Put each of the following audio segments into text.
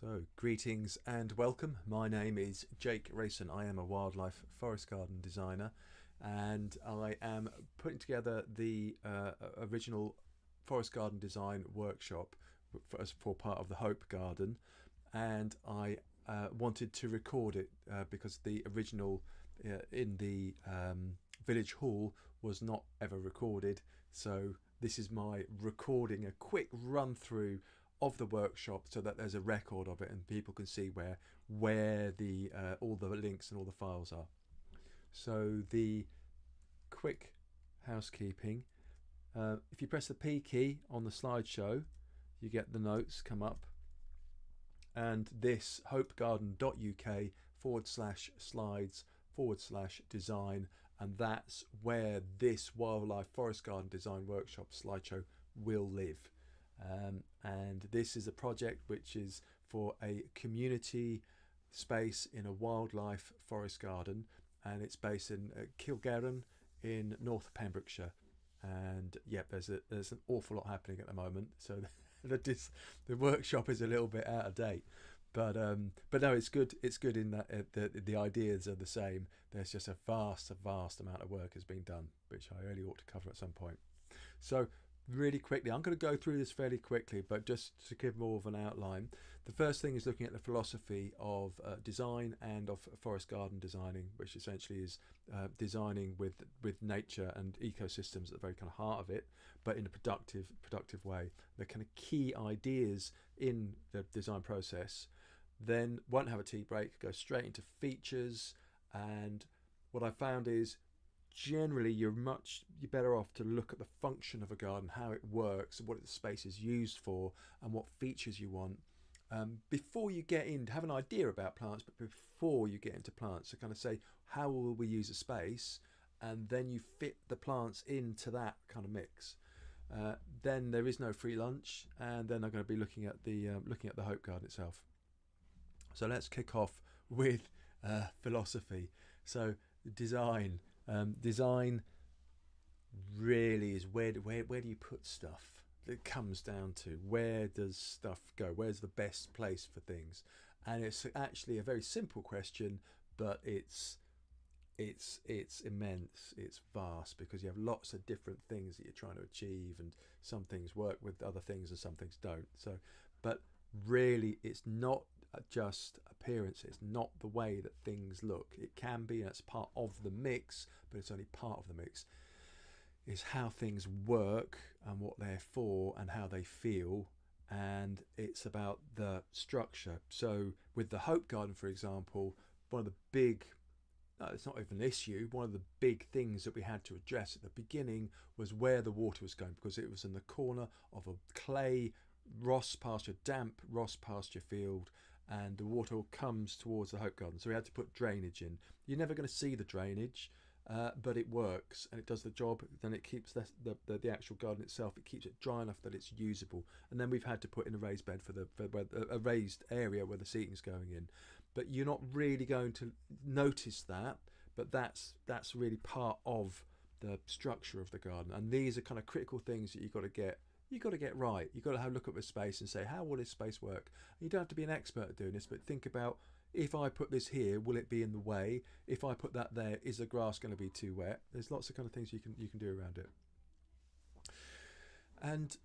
So, greetings and welcome. My name is Jake Rayson. I am a wildlife forest garden designer, and I am putting together the original forest garden design workshop for part of the Hope Garden, and I wanted to record it because the original in the village hall was not ever recorded. So this is my recording, a quick run through of the workshop, so that there's a record of it and people can see where the all the links and all the files are. So the quick housekeeping: if you press the P key on the slideshow, you get the notes come up, and this hopegarden.uk/slides/design, and that's where this wildlife forest garden design workshop slideshow will live. And this is a project which is for a community space in a wildlife forest garden, and it's based in Kilgarran in North Pembrokeshire. And yep, there's an awful lot happening at the moment, so the workshop is a little bit out of date. But no, it's good. It's good in that the ideas are the same. There's just a vast amount of work has been done, which I really ought to cover at some point. So really quickly, I'm going to go through this fairly quickly, but just to give more of an outline. The first thing is looking at the philosophy of design and of forest garden designing, which essentially is designing with nature and ecosystems at the very kind of heart of it, but in a productive way. The kind of key ideas in the design process. Then won't have a tea break, go straight into features. And what I found is generally you're better off to look at the function of a garden, how it works, what the space is used for, and what features you want before you get in to have an idea about plants, but before you get into plants. So kind of say, how will we use a space, and then you fit the plants into that kind of mix. Then there is no free lunch, and then I'm going to be looking at the Hope Garden itself. So let's kick off with philosophy. So design. Design really is where do you put stuff? It comes down to, where does stuff go? Where's the best place for things? And it's actually a very simple question, but it's immense. It's vast, because you have lots of different things that you're trying to achieve, and some things work with other things and some things don't. So, but really, it's not just appearance. It's not the way that things look. It can be, and it's part of the mix, but it's only part of the mix. It's how things work and what they're for and how they feel, and it's about the structure. So with the Hope Garden, for example, one of the big, no, it's not even an issue, one of the big things that we had to address at the beginning was where the water was going, because it was in the corner of a clay damp Ross pasture field, and the water comes towards the Hope Garden. So we had to put drainage in. You're never going to see the drainage, but it works and it does the job. Then it keeps the actual garden itself, it keeps it dry enough that it's usable. And then we've had to put in a raised bed for a raised area where the seating's going in. But you're not really going to notice that, but that's really part of the structure of the garden. And these are kind of critical things that you've got to get right. You've got to have a look at the space and say, how will this space work? You don't have to be an expert at doing this, but think about, if I put this here, will it be in the way? If I put that there, is the grass going to be too wet? There's lots of kind of things you can do around it. And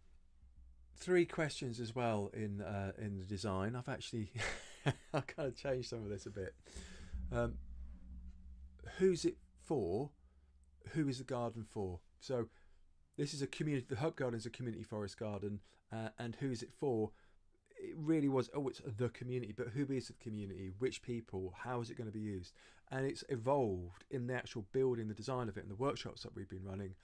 3 questions as well in the design. I've actually I kind of changed some of this a bit. Who's it for? Who is the garden for? So this is a community. The Hope Garden is a community forest garden, and who is it for? It really was, it's the community, but who is the community? Which people? How is it going to be used? And it's evolved in the actual building, the design of it, and the workshops that we've been running.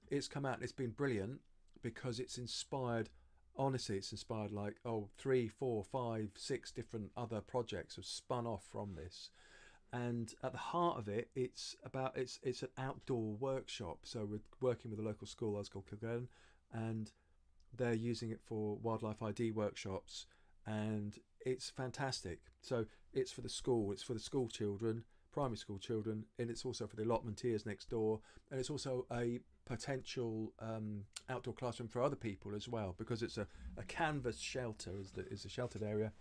It's come out and it's been brilliant, because it's inspired. Honestly, it's inspired like 3, 4, 5, 6 different other projects have spun off from this. And at the heart of it, it's an outdoor workshop. So we're working with a local school, that's called Kilgarran, and they're using it for wildlife ID workshops, and it's fantastic. So it's for the school, it's for the school children, primary school children, and it's also for the allotmenteers next door, and it's also a potential outdoor classroom for other people as well, because it's a canvas shelter, is a sheltered area,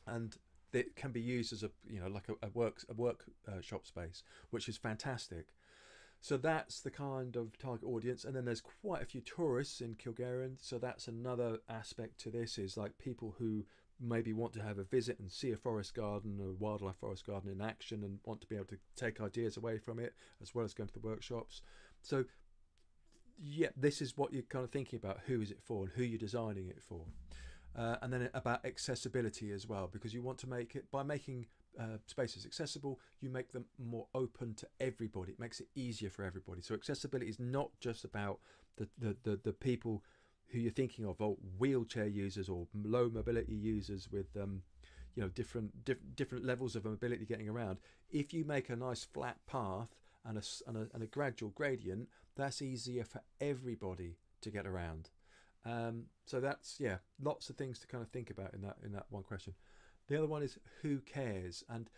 and it can be used as a, you know, like a workshop space, which is fantastic. So that's the kind of target audience. And then there's quite a few tourists in Kilgarran, so that's another aspect to this, is like people who maybe want to have a visit and see a forest garden, a wildlife forest garden in action, and want to be able to take ideas away from it as well as going to the workshops. So yeah, this is what you're kind of thinking about: who is it for and who you're designing it for. And then about accessibility as well, because you want to make it, by making spaces accessible, you make them more open to everybody. It makes it easier for everybody. So accessibility is not just about the people who you're thinking of, or wheelchair users or low mobility users with you know, different levels of mobility getting around. If you make a nice flat path and a gradual gradient, that's easier for everybody to get around. So that's, yeah, lots of things to kind of think about in that one question. The other one is who cares? And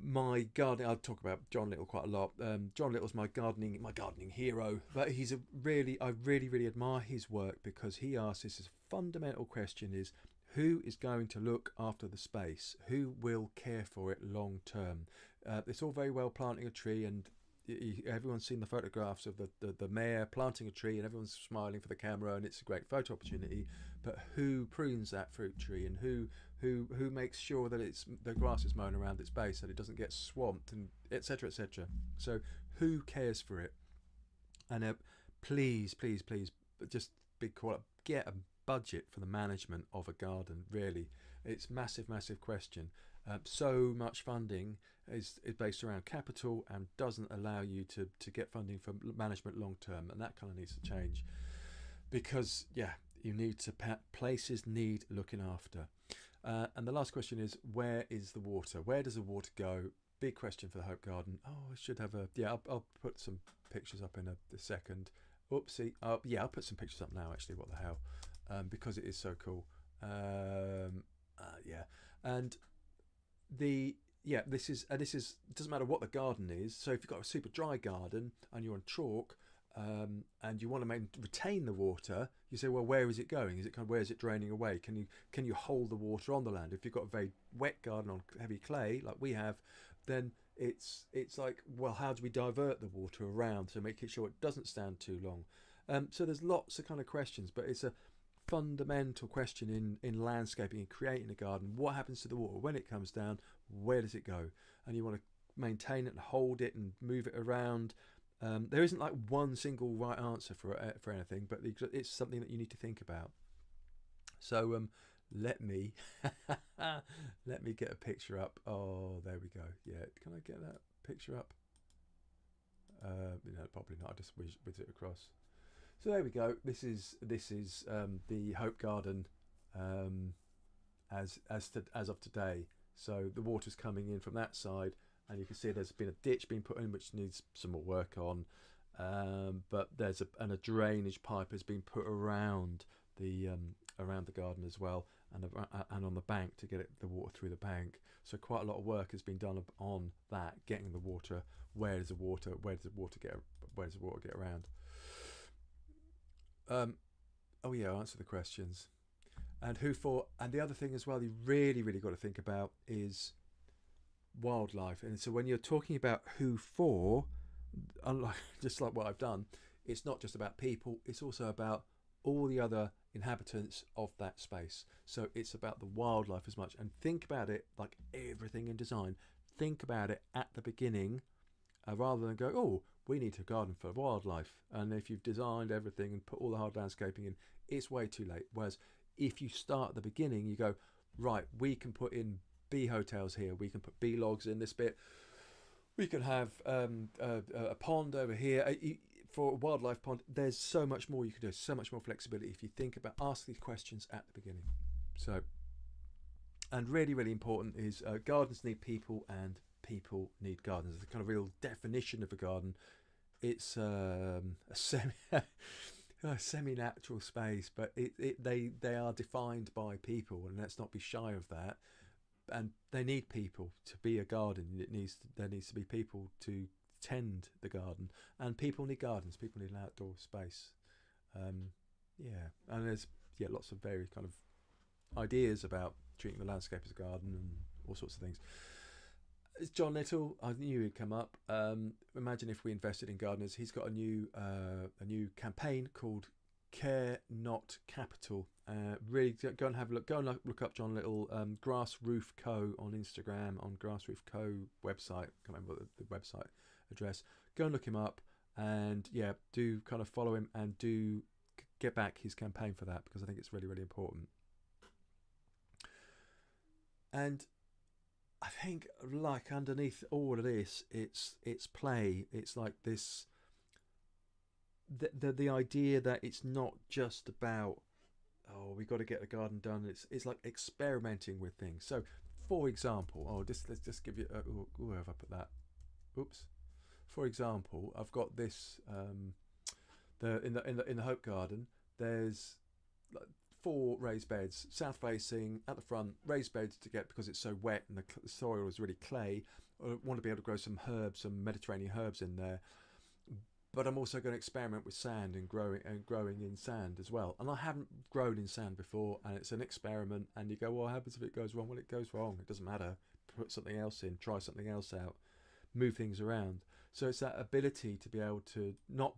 my gardening, I'll talk about John Little quite a lot. John Little's my gardening hero, but he's I really admire his work, because he asks this fundamental question: is who is going to look after the space? Who will care for it long term? It's all very well planting a tree, and everyone's seen the photographs of the mayor planting a tree and everyone's smiling for the camera, and it's a great photo opportunity. But who prunes that fruit tree, and who makes sure that the grass is mown around its base, that it doesn't get swamped, and etc, etc. So who cares for it? And please, just big call up, get a budget for the management of a garden. Really, it's massive question. So much funding is based around capital and doesn't allow you to get funding for management long term, and that kind of needs to change, because yeah, you need to places need looking after. And the last question is, where is the water? Where does the water go? Big question for the Hope Garden. Oh, I should have I'll put some pictures up in a second. Oopsie. Yeah, I'll put some pictures up now, actually. What the hell? Because it is so cool. Yeah, and this is it doesn't matter what the garden is. So if you've got a super dry garden and you're on chalk, and you want to retain the water, you say, well, where is it going? Is it where is it draining away? Can you hold the water on the land? If you've got a very wet garden on heavy clay like we have, then it's like, well, how do we divert the water around to make sure it doesn't stand too long? So there's lots of kind of questions, but it's a fundamental question in landscaping and creating a garden. What happens to the water when it comes down? Where does it go? And you want to maintain it and hold it and move it around. There isn't like one single right answer for anything, but it's something that you need to think about. So let me get a picture up. Oh, there we go. Yeah, can I get that picture up? No, probably not. I just whiz it across. So there we go. This is the Hope Garden as of today. So the water's coming in from that side, and you can see there's been a ditch being put in which needs some more work on. But there's a drainage pipe has been put around the garden as well, and on the bank to get the water through the bank. So quite a lot of work has been done on that, getting the water. Where does the water get around? Oh yeah, I'll answer the questions. And who for? And the other thing as well, you really got to think about is wildlife. And so when you're talking about who for, unlike just like what I've done, it's not just about people, it's also about all the other inhabitants of that space. So it's about the wildlife as much. And think about it like everything in design. Think about it at the beginning, rather than go, oh, we need a garden for wildlife. And if you've designed everything and put all the hard landscaping in, it's way too late. Whereas if you start at the beginning, you go, right, we can put in bee hotels here, we can put bee logs in this bit, we can have a pond over here. For a wildlife pond, there's so much more you can do, so much more flexibility if you think about, ask these questions at the beginning. So, and really important is gardens need people and people need gardens. The kind of real definition of a garden, it's a semi-natural space, but they are defined by people, and let's not be shy of that. And they need people to be a garden. There needs to be people to tend the garden, and people need gardens. People need an outdoor space. And there's lots of various kind of ideas about treating the landscape as a garden and all sorts of things. It's John Little. I knew he'd come up. Imagine if we invested in gardeners. He's got a new campaign called Care Not Capital. Really go and have a look. Go and look up John Little. Grass Roof Co on Instagram, on Grass Roof Co website. I can't remember the website address. Go and look him up, and yeah, do kind of follow him and do get back his campaign for that, because I think it's really, really important. And I think, like, underneath all of this, it's play. It's like this, the idea that it's not just about, oh, we got to get the garden done. It's like experimenting with things. So, for example, let's just give you. Where have I put that? Oops. For example, I've got this. In the Hope Garden, there's 4 raised beds, south facing at the front, raised beds to get, because it's so wet and the soil is really clay. I want to be able to grow some herbs, some Mediterranean herbs in there. But I'm also going to experiment with sand and growing in sand as well. And I haven't grown in sand before, and it's an experiment. And you go, well, what happens if it goes wrong? Well, it goes wrong. It doesn't matter. Put something else in, try something else out, move things around. So it's that ability to be able to not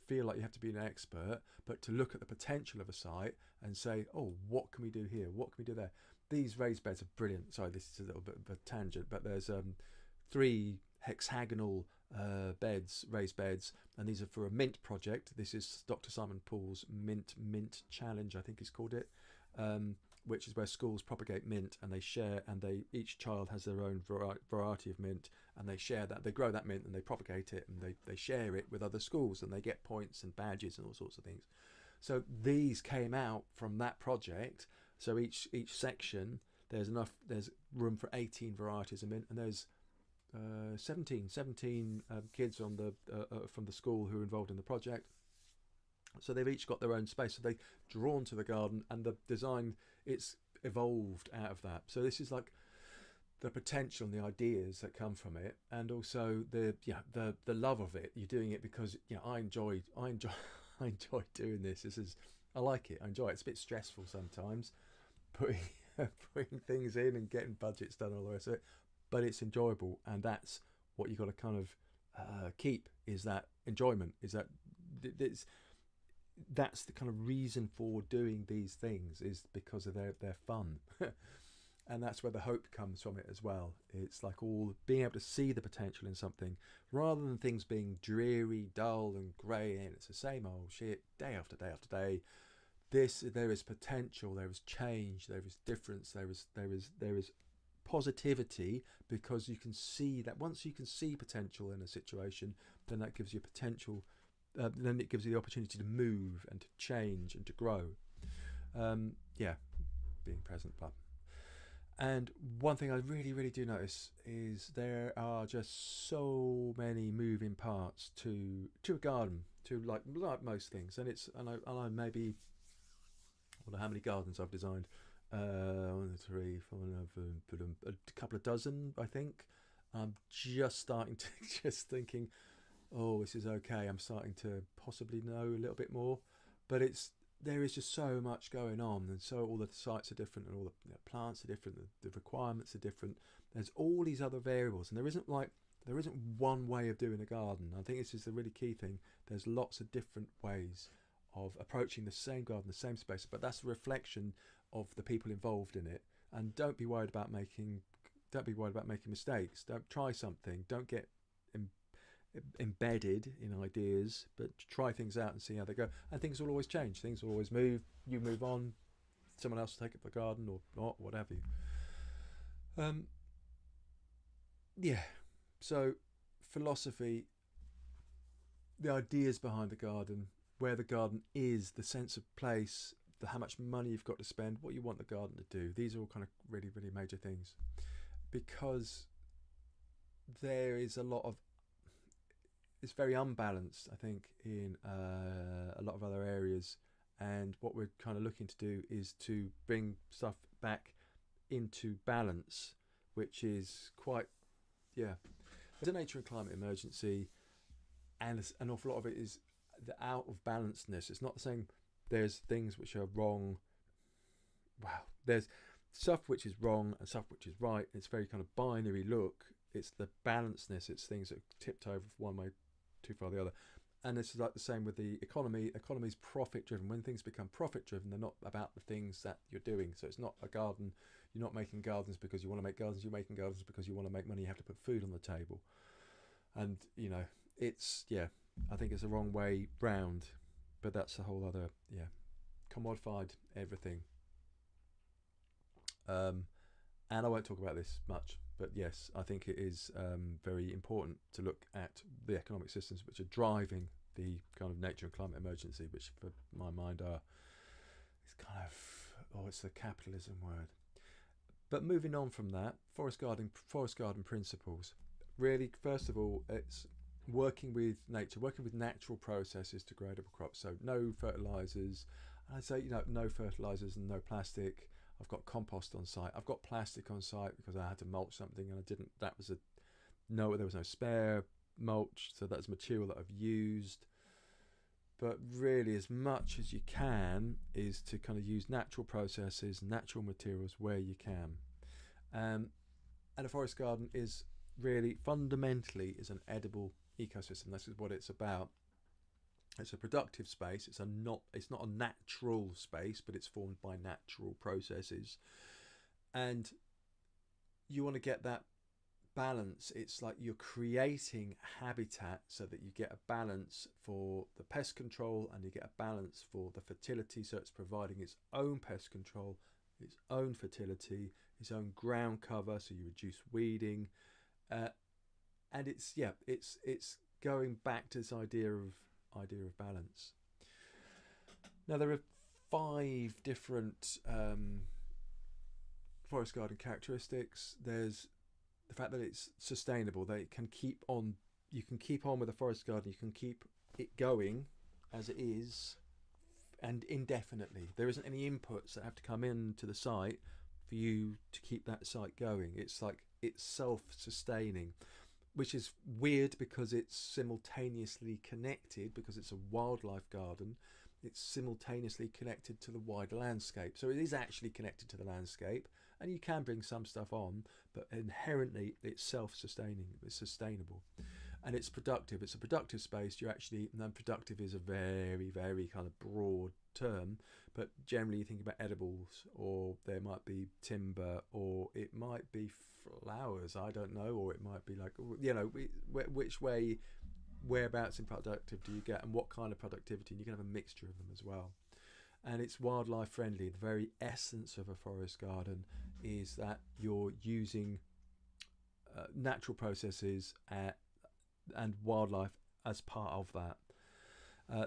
feel like you have to be an expert, but to look at the potential of a site and say, oh, what can we do here? What can we do there? These raised beds are brilliant. Sorry, this is a little bit of a tangent, but there's 3 hexagonal raised beds, and these are for a mint project. This is Dr. Simon Paul's Mint Challenge, I think he's called it, which is where schools propagate mint, and they share, and each child has their own variety of mint, and they share that, they grow that mint and they propagate it, and they share it with other schools, and they get points and badges and all sorts of things. So these came out from that project. So each section, there's room for 18 varieties of mint, and there's 17 kids on from the school who are involved in the project. So they've each got their own space. So they're drawn to the garden, and the design, it's evolved out of that. So this is like the potential and the ideas that come from it, and also the love of it. You're doing it because I enjoy doing this. I like it. I enjoy it. It's a bit stressful sometimes, putting things in and getting budgets done, all the rest of it. But it's enjoyable, and that's what you got to kind of keep, is that enjoyment. Is that's the kind of reason for doing these things, is because of their fun. And that's where the hope comes from it as well. It's like all being able to see the potential in something, rather than things being dreary, dull and grey, and it's the same old shit day after day after day. There is potential, there is change, there is difference, there is positivity, because you can see that. Once you can see potential in a situation, then that gives you potential. Then it gives you the opportunity to move and to change and to grow. Being present. And one thing I really, really do notice is there are just so many moving parts to a garden, to like most things. And I maybe, I don't know how many gardens I've designed. 1, 2, 3, 4, a couple of dozen, I think. I'm just starting to thinking, oh, this is okay. I'm starting to possibly know a little bit more, but there is just so much going on, and so all the sites are different, and all the plants are different, the requirements are different. There's all these other variables, and there isn't one way of doing a garden. I think this is the really key thing. There's lots of different ways of approaching the same garden, the same space, but that's a reflection of the people involved in it. And don't be worried about making mistakes. Don't try something. Don't get embedded in ideas, but try things out and see how they go. And things will always change. Things will always move. You move on. Someone else will take up the garden or not, what have you. So philosophy, the ideas behind the garden, where the garden is, the sense of place, how much money you've got to spend, what you want the garden to do. These are all kind of really, really major things, because there is it's very unbalanced, I think, in a lot of other areas. And what we're kind of looking to do is to bring stuff back into balance, which is quite, there's a nature and climate emergency, and an awful lot of it is the out of balancedness. It's not saying there's things which are wrong. Wow, stuff which is wrong and stuff which is right. It's very kind of binary look. It's the balancedness. It's things that tipped over one way too far the other. And this is like the same with the economy. Economy is profit driven. When things become profit driven, they're not about the things that you're doing. So it's not a garden. You're not making gardens because you want to make gardens. You're making gardens because you want to make money. You have to put food on the table. And, you know, it's, yeah, I think it's the wrong way round. But that's a whole other, yeah, commodified everything. And I won't talk about this much, but yes, I think it is very important to look at the economic systems which are driving the kind of nature and climate emergency, which for my mind are, it's kind of, it's the capitalism word. But moving on from that, forest garden principles. Really, first of all, it's working with nature, working with natural processes to grow edible crops. So no fertilizers. I'd say, you know, no fertilizers and no plastic. I've got compost on site. I've got plastic on site because I had to mulch something and I didn't. That was there was no spare mulch, so that's material that I've used. But really, as much as you can is to kind of use natural processes, natural materials where you can. And a forest garden is really fundamentally is an edible ecosystem. This is what it's about. It's a productive space. It's not a natural space, but it's formed by natural processes. And you want to get that balance. It's like you're creating habitat so that you get a balance for the pest control and you get a balance for the fertility. So it's providing its own pest control, its own fertility, its own ground cover. So you reduce weeding, and it's going back to this idea of balance. Now there are 5 different forest garden characteristics. There's the fact that it's sustainable. They can keep on. You can keep on with a forest garden. You can keep it going as it is, and indefinitely. There isn't any inputs that have to come into the site for you to keep that site going. It's like it's self-sustaining, which is weird because it's simultaneously connected, because it's a wildlife garden. It's simultaneously connected to the wider landscape. So it is actually connected to the landscape, and you can bring some stuff on, but inherently it's self-sustaining, it's sustainable, and it's productive. It's a productive space. Productive is a very, very kind of broad term, but generally you think about edibles, or there might be timber, or it might be flowers, I don't know, or it might be like, you know, which way, whereabouts in productive do you get, and what kind of productivity, and you can have a mixture of them as well. And it's wildlife friendly. The very essence of a forest garden is that you're using natural processes and wildlife as part of that.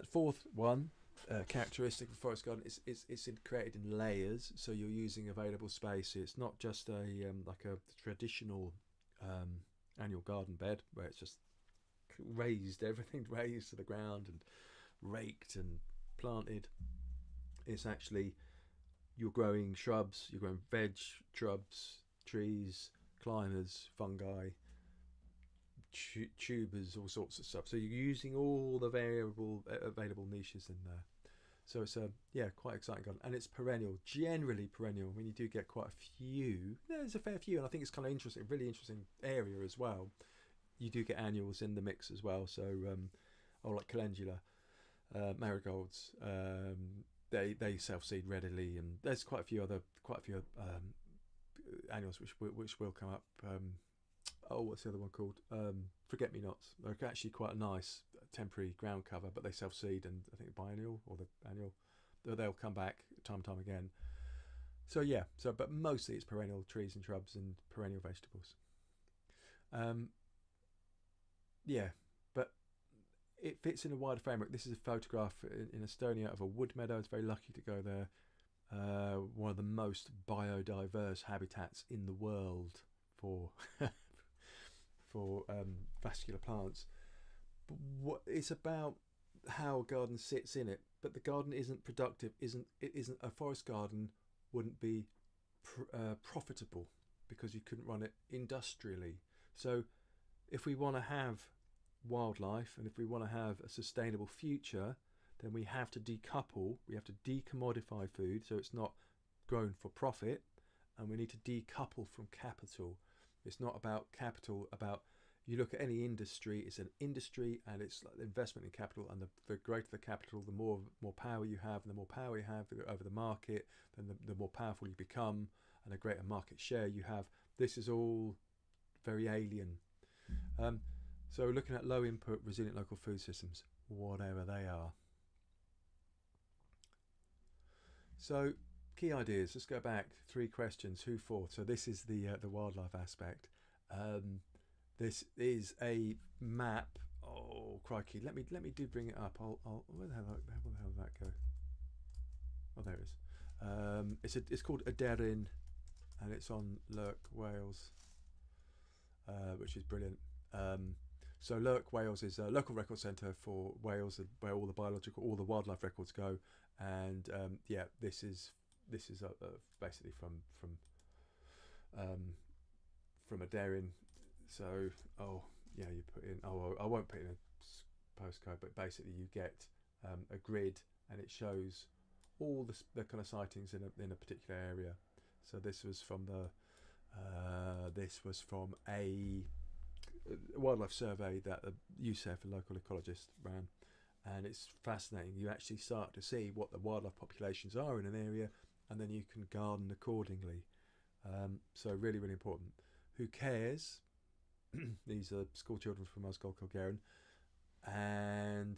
Fourth one, characteristic of forest garden is it's created in layers, so you're using available space. It's not just like a traditional annual garden bed where it's just raised, everything raised to the ground and raked and planted. It's actually, you're growing shrubs, you're growing veg, shrubs, trees, climbers, fungi, tubers, all sorts of stuff. So you're using all the available niches in there. So it's quite exciting garden, and it's perennial, generally perennial. When you do get quite a few, there's a fair few, and I think it's kind of interesting, really interesting area as well. You do get annuals in the mix as well. So like calendula, marigolds, they self-seed readily, and there's quite a few annuals which will come up. What's the other one called? Forget-me-nots. They're actually quite a nice temporary ground cover, but they self-seed, and I think biennial or the annual, they'll come back time and time again. So but mostly it's perennial trees and shrubs and perennial vegetables. But it fits in a wider framework. This is a photograph in Estonia of a wood meadow. I was very lucky to go there. One of the most biodiverse habitats in the world for vascular plants. But what it's about, how a garden sits in it. But the garden isn't productive. Isn't a forest garden wouldn't be profitable because you couldn't run it industrially. So if we want to have wildlife, and if we want to have a sustainable future, then we have to decouple, we have to decommodify food, so it's not grown for profit, and we need to decouple from capital. It's not about capital, about, you look at any industry, it's an industry, and it's like investment in capital, and the greater the capital, the more power you have, and the more power you have over the market, then the more powerful you become, and the greater market share you have. This is all very alien. So looking at low input, resilient local food systems, whatever they are. So key ideas, let's go back, 3 questions, who for? So this is the wildlife aspect. This is a map. Oh crikey! Let me do bring it up. I'll where the hell did that go? Oh, there it is. It's called Aderin, and it's on Lurk, Wales, which is brilliant. So Lurk, Wales is a local record centre for Wales, where all the wildlife records go. And yeah, this is basically from Aderin. So, oh yeah, you put in, oh, I won't put in a postcode, but basically you get a grid, and it shows all the kind of sightings in a particular area. So this was from a wildlife survey that the USEF, a local ecologist, ran, and it's fascinating. You actually start to see what the wildlife populations are in an area, and then you can garden accordingly. So really, really important. Who cares? These are school children from Osgold Kilgarran, and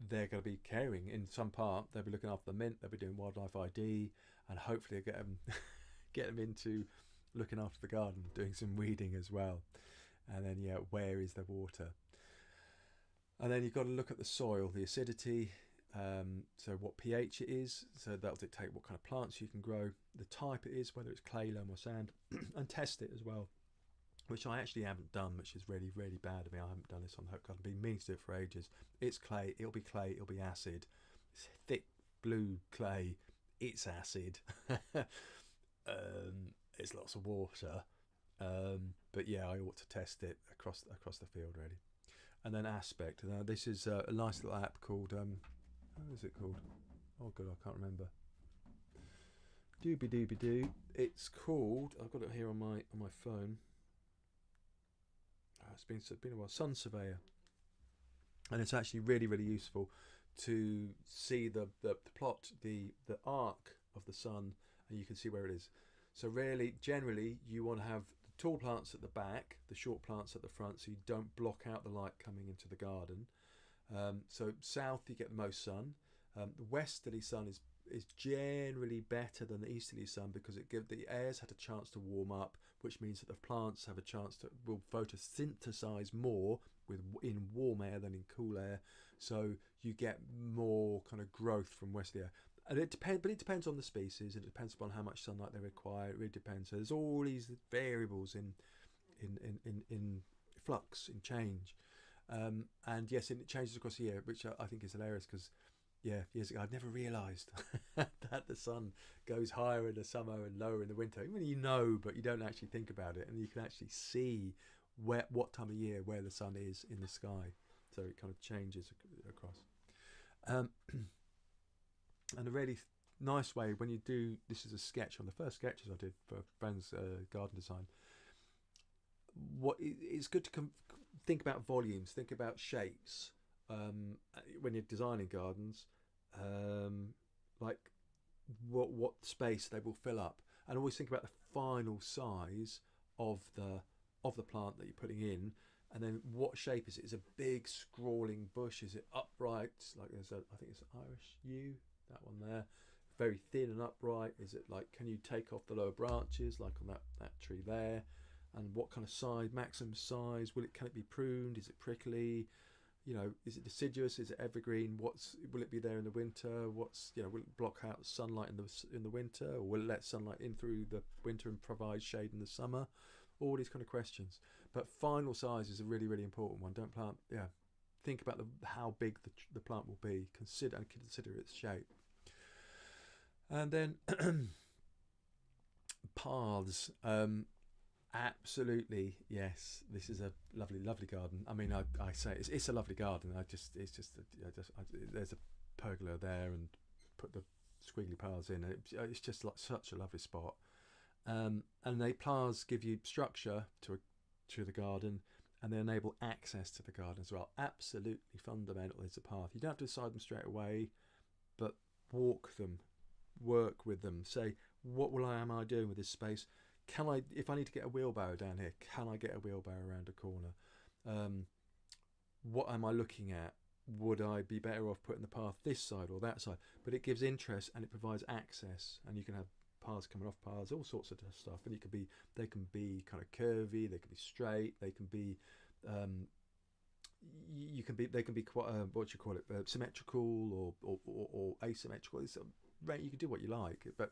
they're going to be caring in some part. They'll be looking after the mint, they'll be doing wildlife ID, and hopefully get them into looking after the garden, doing some weeding as well. And then, yeah, where is the water? And then you've got to look at the soil, the acidity, so what pH it is, so that'll dictate what kind of plants you can grow, the type it is, whether it's clay, loam or sand, and test it as well, which I actually haven't done, which is really, really bad of me. I haven't done this on Hope Garden. I've been meaning to do it for ages. It's clay, it'll be acid. It's thick blue clay, it's acid. It's lots of water. But yeah, I ought to test it across the field really. And then aspect. Now this is a nice little app called what is it called? Oh god, I can't remember. Doobie-doobie-doo. It's called, I've got it here on my phone. It's been a while. Sun Surveyor, and it's actually really, really useful to see the plot, the arc of the sun, and you can see where it is. So really, generally, you want to have the tall plants at the back, the short plants at the front, so you don't block out the light coming into the garden. So south, you get the most sun. The westerly sun is generally better than the easterly sun, because it gives the air's had a chance to warm up, which means that the plants have a chance to will photosynthesize more in warm air than in cool air. So you get more kind of growth from westerly air. And it depends on the species. It depends upon how much sunlight they require. It really depends. So there's all these variables in flux, in change. And yes, it changes across the year, which I think is hilarious, because yeah, years ago I'd never realised that the sun goes higher in the summer and lower in the winter. Even you know, but you don't actually think about it, and you can actually see what time of year where the sun is in the sky. So it kind of changes across. And a really nice way when you do, this is a sketch, on the first sketches I did for Friends Garden Design. It's good to think about volumes, think about shapes when you're designing gardens, like what space they will fill up, and always think about the final size of the plant that you're putting in, and then what shape is it? Is it a big sprawling bush? Is it upright? Like I think it's an Irish yew, that one there, very thin and upright. Is it like, can you take off the lower branches like on that tree there? And what kind of size, maximum size? Can it be pruned? Is it prickly? You know, is it deciduous? Is it evergreen? Will it be there in the winter? Will it block out sunlight in the winter, or will it let sunlight in through the winter and provide shade in the summer? All these kind of questions. But final size is a really, really important one. Don't plant. Yeah, think about how big the plant will be. Consider its shape. And then paths. Absolutely, yes. This is a lovely, lovely garden. I mean, I say it's a lovely garden. There's a pergola there, and put the squiggly paths in. It's just like such a lovely spot. And they plants give you structure to the garden, and they enable access to the garden as well. Absolutely fundamental is the path. You don't have to decide them straight away, but walk them, work with them. Say, what am I doing with this space? Can I, if I need to get a wheelbarrow down here, can I get a wheelbarrow around a corner? What am I looking at? Would I be better off putting the path this side or that side? But it gives interest and it provides access, and you can have paths coming off paths, all sorts of stuff. And they can be kind of curvy, they can be straight, they can be they can be quite what you call it, symmetrical or asymmetrical. You can do what you like, but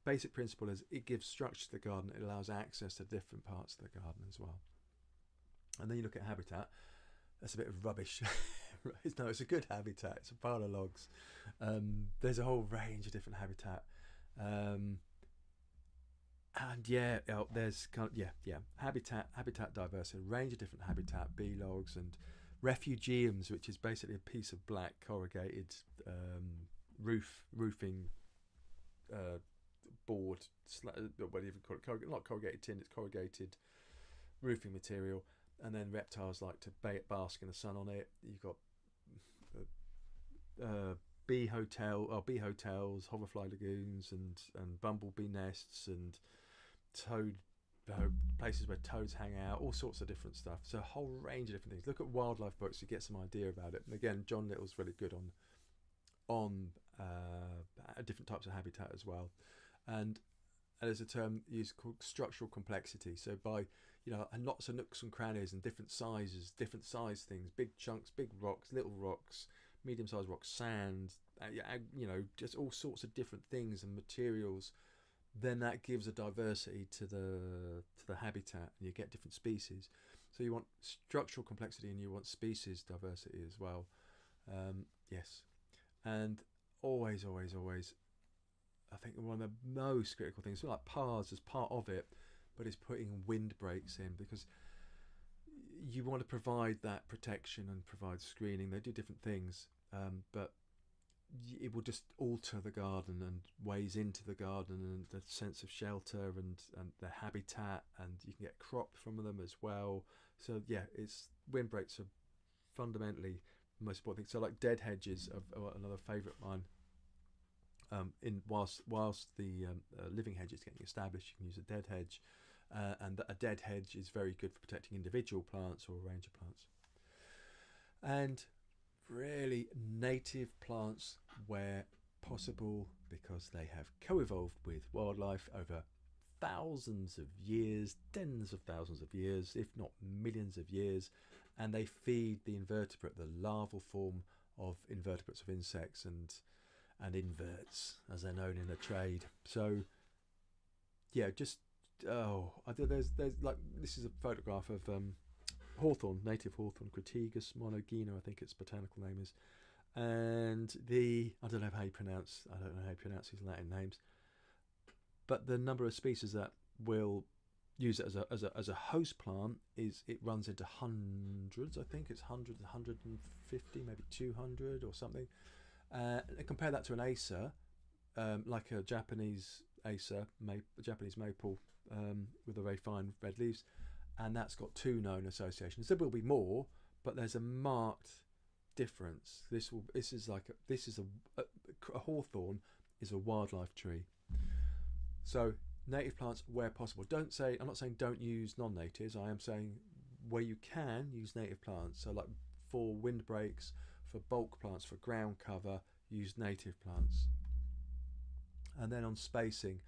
basic principle is it gives structure to the garden. It allows access to different parts of the garden as well. And then you look at habitat. That's a bit of rubbish. No, it's a good habitat. It's a pile of logs. There's a whole range of different habitat. And there's kind of, habitat diversity, a range of different habitat, bee logs and refugiums, which is basically a piece of black corrugated roofing board, whatever you call it, not corrugated tin, it's corrugated roofing material. And then reptiles like to bask in the sun on it. You've got bee hotels, hoverfly lagoons, and bumblebee nests, and toad places where toads hang out, all sorts of different stuff. So a whole range of different things. Look at wildlife books, you get some idea about it. And again, John Little's really good on different types of habitat as well. And there's a term used called structural complexity. So by and lots of nooks and crannies and different sizes, different size things, big chunks, big rocks, little rocks, medium-sized rocks, sand, just all sorts of different things and materials. Then that gives a diversity to the habitat, and you get different species. So you want structural complexity and you want species diversity as well. Yes, and always, I think one of the most critical things, like paths as part of it, but it's putting windbreaks in, because you want to provide that protection and provide screening. They do different things, but it will just alter the garden and ways into the garden and the sense of shelter and the habitat, and you can get crop from them as well. So it's windbreaks are fundamentally the most important thing. So like dead hedges are another favourite mine. Whilst the living hedge is getting established, you can use a dead hedge, and a dead hedge is very good for protecting individual plants or a range of plants. And really native plants where possible, because they have co-evolved with wildlife over thousands of years, tens of thousands of years, if not millions of years, and they feed the invertebrate, the larval form of invertebrates, of insects and inverts, as they're known in the trade. So there's like, this is a photograph of hawthorn, native hawthorn, Crataegus monogena, I think its botanical name is, and I don't know how you pronounce these Latin names, but the number of species that will use it as a host plant it runs into hundreds. I think it's 100, 150, maybe 200 or something. Compare that to an Acer, like a Japanese Acer, Japanese maple, with the very fine red leaves, and that's got 2 known associations. There will be more, but there's a marked difference. A hawthorn is a wildlife tree. So native plants where possible. I'm not saying don't use non-natives. I am saying where you can, use native plants. So like for windbreaks, for bulk plants, for ground cover, use native plants. And then on spacing,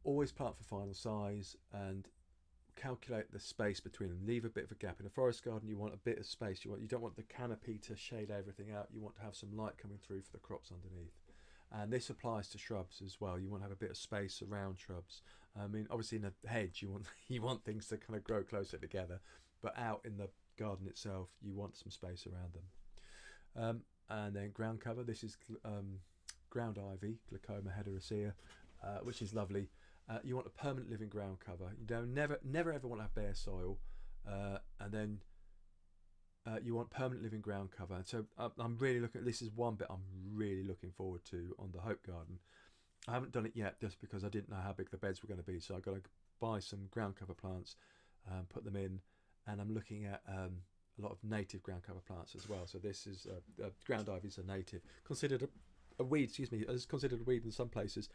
always plant for final size and calculate the space between them. Leave a bit of a gap. In a forest garden, you want a bit of space. You don't want the canopy to shade everything out. You want to have some light coming through for the crops underneath. And this applies to shrubs as well. You want to have a bit of space around shrubs. I mean, obviously in a hedge, you want things to kind of grow closer together, but out in the garden itself, you want some space around them. And then ground cover. This is ground ivy, Glaucoma heteracea, which is lovely. You want a permanent living ground cover. You don't never ever want to have bare soil, and then you want permanent living ground cover. So I'm really looking. This is one bit I'm really looking forward to on the Hope Garden. I haven't done it yet just because I didn't know how big the beds were going to be. So I got to buy some ground cover plants, put them in, and I'm looking at a lot of native ground cover plants as well. So this is ground ivy is a native, considered a weed. Excuse me, it's considered a weed in some places,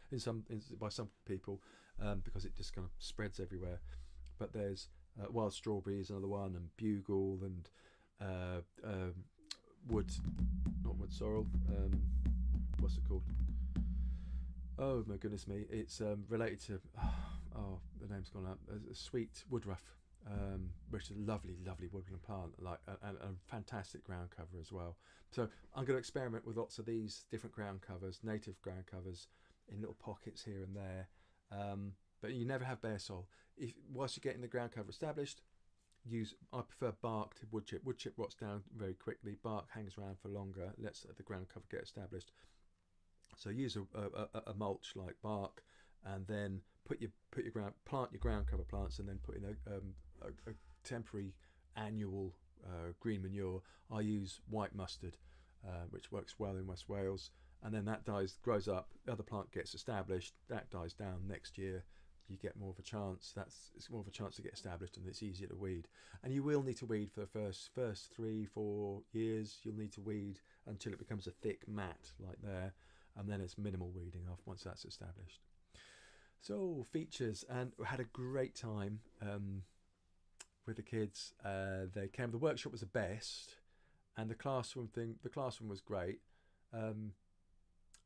by some people, because it just kind of spreads everywhere. But there's wild strawberry is another one, and bugle, and wood, not wood sorrel. What's it called? Oh my goodness me! It's related to the name's gone up. A sweet woodruff, which is a lovely woodland plant, like and a fantastic ground cover as well. So I'm going to experiment with lots of these different ground covers, native ground covers, in little pockets here and there. But you never have bare soil. Whilst you're getting the ground cover established, I prefer bark to wood chip. Wood chip rots down very quickly. Bark hangs around for longer, lets the ground cover get established. So use a mulch like bark, and then plant your ground cover plants, and then put in a temporary annual green manure. I use white mustard, which works well in West Wales, and then that grows up. The other plant gets established. That dies down next year. You get more of a chance. It's more of a chance to get established, and it's easier to weed. And you will need to weed for the first 3-4 years. You'll need to weed until it becomes a thick mat like there, and then it's minimal weeding off once that's established. So features, and we had a great time with the kids. They came. The workshop was the best, and the classroom was great.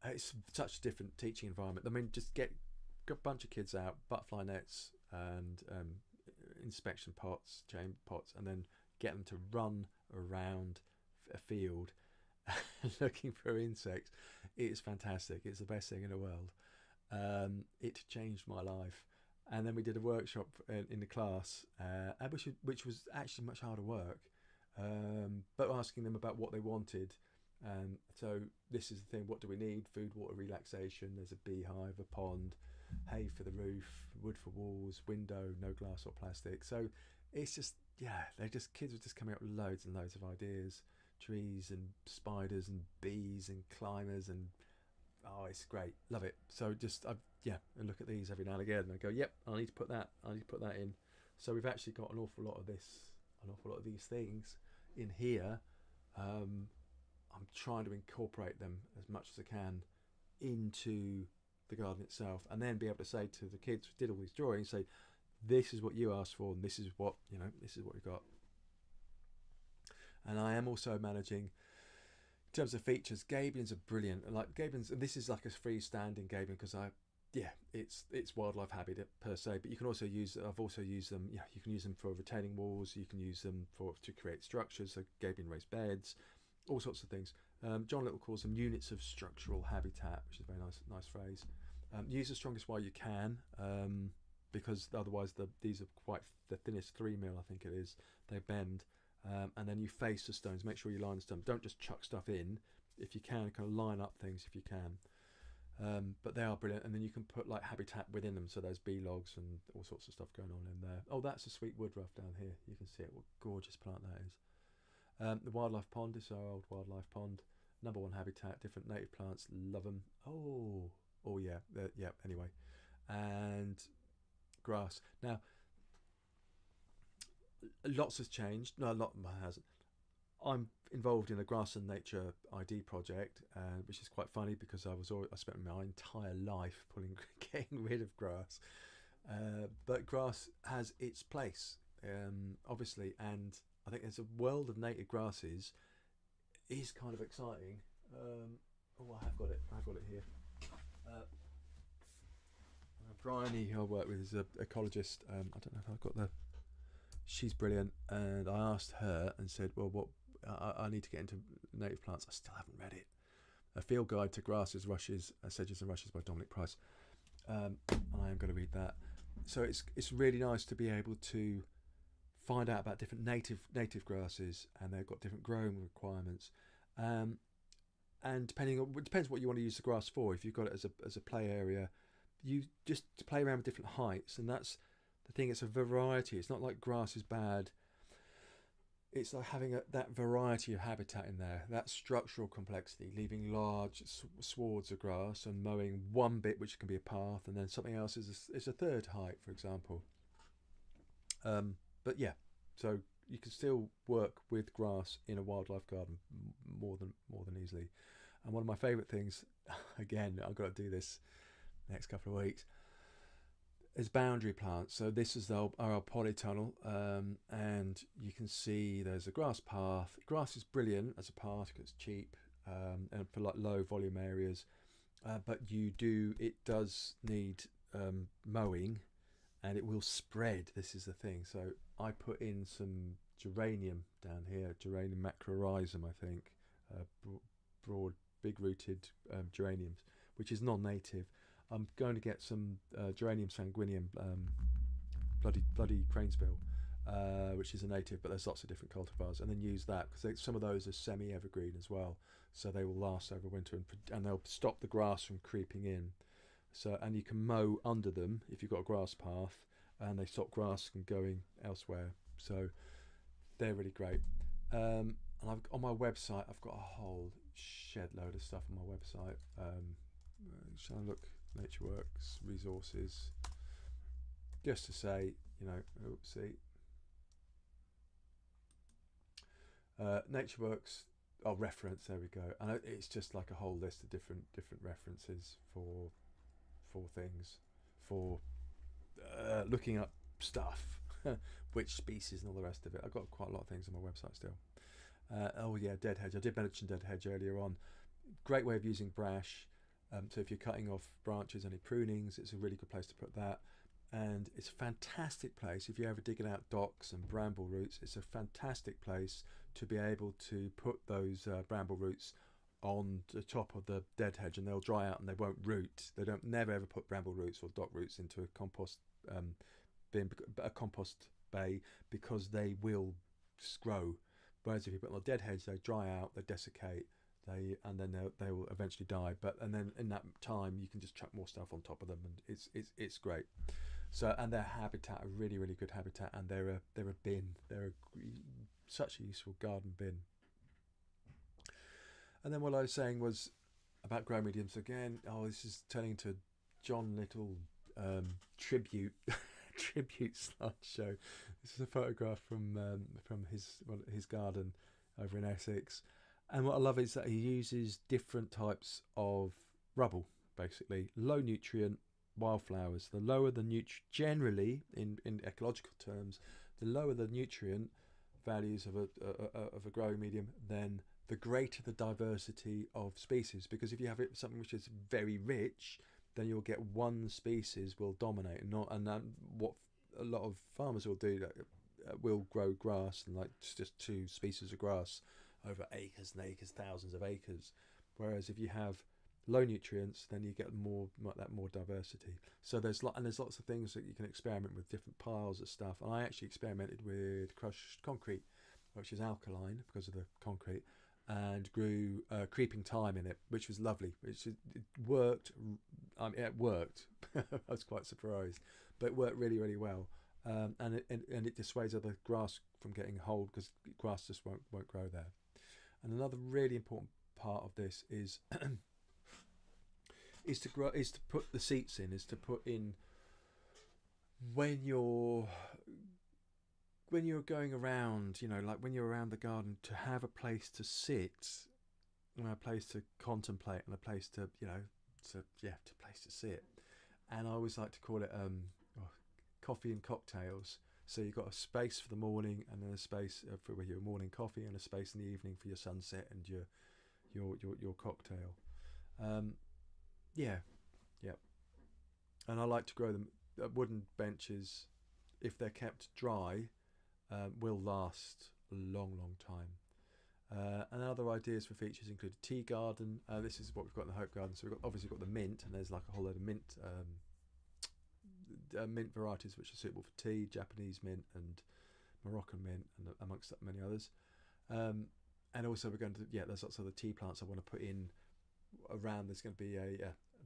It's such a different teaching environment. I mean, just get a bunch of kids out, butterfly nets and inspection pots, chamber pots, and then get them to run around a field looking for insects. It's fantastic. It's the best thing in the world. It changed my life. And then we did a workshop in the class, which was actually much harder work, but asking them about what they wanted. So this is the thing: what do we need? Food, water, relaxation. There's a beehive, a pond, hay for the roof, wood for walls, window, no glass or plastic. So it's just, kids were just coming up with loads and loads of ideas, trees and spiders and bees and climbers, and it's great, love it. So I look at these every now and again and I go, yep, I need to put that in. So we've actually got an awful lot of these things in here. I'm trying to incorporate them as much as I can into the garden itself, and then be able to say to the kids who did all these drawings, say, this is what you asked for, and this is what we've got. And I am also managing, in terms of features, gabions are brilliant. Like gabions, and this is like a freestanding gabion because it's wildlife habitat per se, but you can also I've also used them. You can use them for retaining walls. You can use them to create structures, so gabion raised beds, all sorts of things. John Little calls them units of structural habitat, which is a very nice phrase. Use the strongest wire you can, because otherwise these are quite the thinnest 3mm, I think it is. They bend, and then you face the stones. Make sure you line the stones. Don't just chuck stuff in. If you can, kind of line up things if you can. But they are brilliant, and then you can put like habitat within them. So there's bee logs and all sorts of stuff going on in there. Oh, that's a sweet woodruff down here. You can see it. What a gorgeous plant that is. The wildlife pond is our old wildlife pond. #1 habitat, different native plants, love them. Oh yeah, yeah. Anyway, and grass. Now, lots has changed. No, a lot hasn't. I'm involved in a grass and nature ID project, which is quite funny because I spent my entire life getting rid of grass. But grass has its place, obviously, and I think there's a world of native grasses is kind of exciting. I've got it here. Bryony, who I work with, is an ecologist. I don't know if I've got she's brilliant, and I asked her and said, well, what I need to get into native plants. I still haven't read it. A Field Guide to Grasses, Rushes, Sedges and Rushes by Dominic Price, and I am going to read that. So it's really nice to be able to find out about different native grasses, and they've got different growing requirements, and it depends what you want to use the grass for. If you've got it as a play area, you just to play around with different heights, and that's the thing. It's a variety. It's not like grass is bad. it's like having that variety of habitat in there, that structural complexity, leaving large swaths of grass and mowing one bit which can be a path, and then something else is a third height, for example. But yeah, so you can still work with grass in a wildlife garden more than easily. And one of my favourite things, again, I've got to do this next couple of weeks, is boundary plants. So this is our polytunnel, and you can see there's a grass path. Grass is brilliant as a path because it's cheap, and for like low volume areas. But it does need mowing, and it will spread. This is the thing. So I put in some geranium down here, geranium macrorhizum, I think, broad, big-rooted geraniums, which is non-native. I'm going to get some geranium sanguineum, bloody cranesbill, which is a native, but there's lots of different cultivars, and then use that because some of those are semi-evergreen as well, so they will last over winter, and they'll stop the grass from creeping in. So, and you can mow under them if you've got a grass path, and they stop grass from going elsewhere. So they're really great. And on my website, I've got a whole shed load of stuff on my website. Shall I look? NatureWorks resources. Just to say, oopsie. NatureWorks. Oh, reference. There we go. And it's just like a whole list of different references for things, for looking up stuff, which species and all the rest of it. I've got quite a lot of things on my website still. Oh yeah, dead hedge. I did mention dead hedge earlier on. Great way of using brash. So if you're cutting off branches, any prunings, it's a really good place to put that. And it's a fantastic place if you're ever digging out docks and bramble roots. It's a fantastic place to be able to put those bramble roots on the top of the dead hedge, and they'll dry out and they won't root. They don't never ever put bramble roots or dock roots into a compost bin, a compost bay, because they will grow. Whereas if you put them on a dead hedge, they dry out, they desiccate, and then they will eventually die. And then in that time, you can just chuck more stuff on top of them, and it's great. So, and their habitat, a really really good habitat, and they're a bin. They're such a useful garden bin. And then what I was saying was about grow mediums again. Oh, this is turning into John Little tribute slideshow. This is a photograph from his garden over in Essex. And what I love is that he uses different types of rubble, basically low nutrient wildflowers. The lower the generally in ecological terms, the lower the nutrient values of a growing medium, then the greater the diversity of species. Because if you have something which is very rich, then you'll get one species will dominate, and what a lot of farmers will do, will grow grass and like just two species of grass over acres and acres, thousands of acres. Whereas if you have low nutrients, then you get more diversity. So there's lots of things that you can experiment with, different piles of stuff. And I actually experimented with crushed concrete, which is alkaline because of the concrete, and grew creeping thyme in it, which was lovely. It worked. It worked. I was quite surprised, but it worked really really well. And it dissuades other grass from getting hold, because grass just won't grow there. And another really important part of this is to put the seats in, is to put in when you're going around, like when you're around the garden, to have a place to sit, a place to contemplate, and a place to place to sit. And I always like to call it coffee and cocktails. So you've got a space for the morning, and then a space for your morning coffee, and a space in the evening for your sunset and your cocktail. Yeah. And I like to grow them. Wooden benches, if they're kept dry, will last a long time. And other ideas for features include a tea garden. This is what we've got in the Hope Garden. So we've obviously got the mint, and there's like a whole load of mint varieties which are suitable for tea, Japanese mint and Moroccan mint, and amongst many others. And also we're going to, there's lots of other tea plants I want to put in around. There's going to be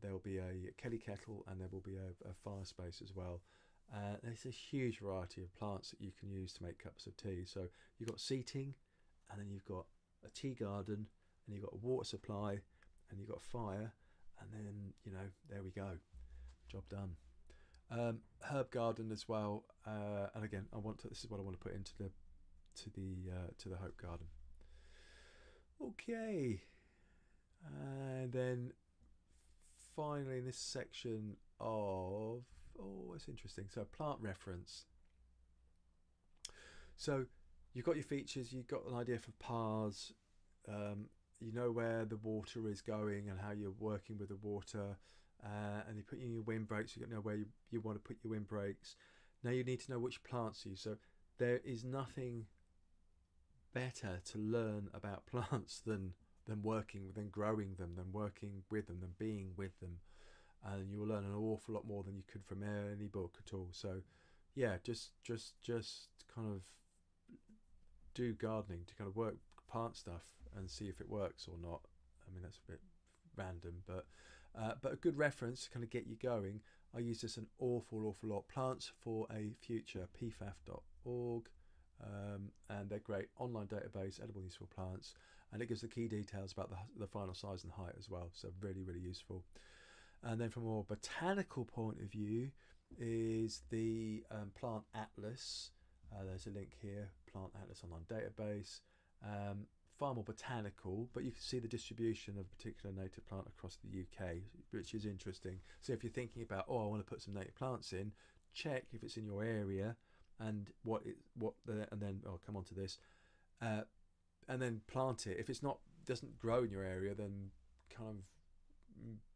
there'll be a Kelly kettle, and there will be a fire space as well. There's a huge variety of plants that you can use to make cups of tea. So you've got seating, and then you've got a tea garden, and you've got a water supply, and you've got fire, and then, you know, there we go, job done. Herb garden as well, and again, this is what I want to put into the Hope garden. Okay, and then finally in this section of, oh, it's interesting. So plant reference. So you've got your features, you've got an idea for paths, you know where the water is going and how you're working with the water, and you put in your windbreaks. You know where you want to put your windbreaks. Now you need to know which plants to use. So there is nothing better to learn about plants than working with, than growing them, than working with them, than being with them, and you will learn an awful lot more than you could from any book at all. So yeah, just kind of do gardening, to kind of work plant stuff and see if it works or not. I mean, that's a bit random, but a good reference to kind of get you going. I use this an awful lot. Plants for a Future, pfaf.org, and they're great online database, edible useful plants, and it gives the key details about the final size and height as well. So really useful. And then from a more botanical point of view is the Plant Atlas. There's a link here, Plant Atlas online database. Far more botanical, but you can see the distribution of a particular native plant across the UK, which is interesting. So if you're thinking about, oh, I want to put some native plants in, check if it's in your area and and then I'll come on to this, and then plant it. If it's not, doesn't grow in your area, then kind of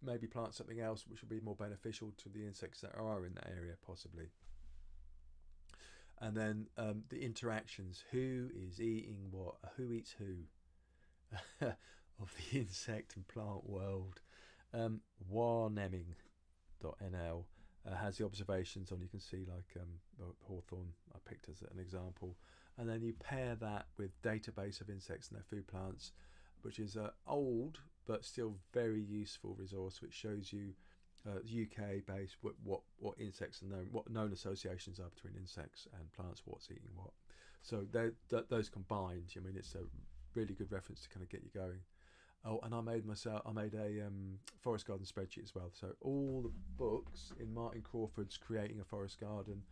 maybe plant something else which will be more beneficial to the insects that are in that area, possibly. And then the interactions, who is eating what, who eats who of the insect and plant world. Warneming.nl has the observations on, you can see like hawthorn I picked as an example, and then you pair that with database of insects and their food plants, which is an old but still very useful resource, which shows you UK based what insects are known, what known associations are between insects and plants, what's eating what. So those combined, I mean, it's a really good reference to kind of get you going. Oh, and I made a forest garden spreadsheet as well. So all the books in Martin Crawford's Creating a Forest Garden,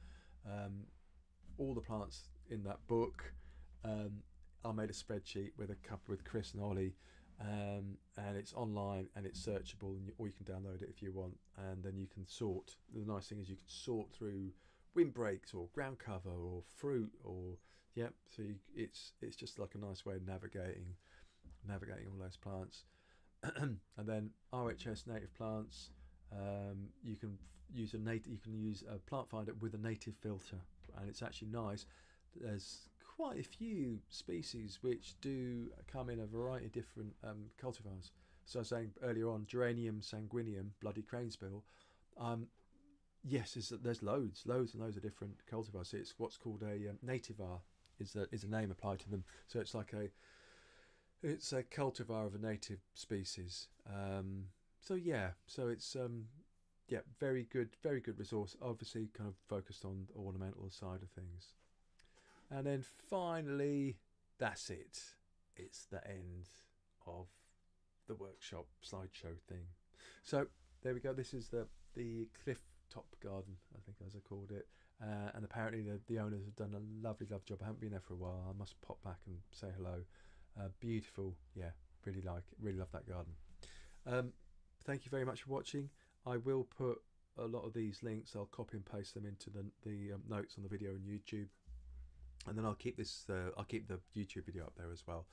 all the plants in that book, I made a spreadsheet with Chris and Ollie. And it's online and it's searchable, or you can download it if you want, and then you can sort. The nice thing is you can sort through windbreaks or ground cover or fruit, or so it's just like a nice way of navigating all those plants. And then RHS native plants, you can use a plant finder with a native filter, and it's actually nice. There's quite a few species which do come in a variety of different cultivars. So I was saying earlier on, Geranium sanguineum, bloody cranesbill. Yes, there's loads and loads of different cultivars. So it's what's called a nativar is a name applied to them. So it's like it's a cultivar of a native species. So it's very good resource. Obviously, kind of focused on the ornamental side of things. And then finally, that's it. It's the end of the workshop slideshow thing. So there we go. This is the cliff top garden, I think, as I called it. And apparently the owners have done a lovely job. I haven't been there for a while. I must pop back and say hello. Beautiful. Yeah, really love that garden. Thank you very much for watching. I will put a lot of these links. I'll copy and paste them into the notes on the video on YouTube. And then I'll keep the YouTube video up there as well.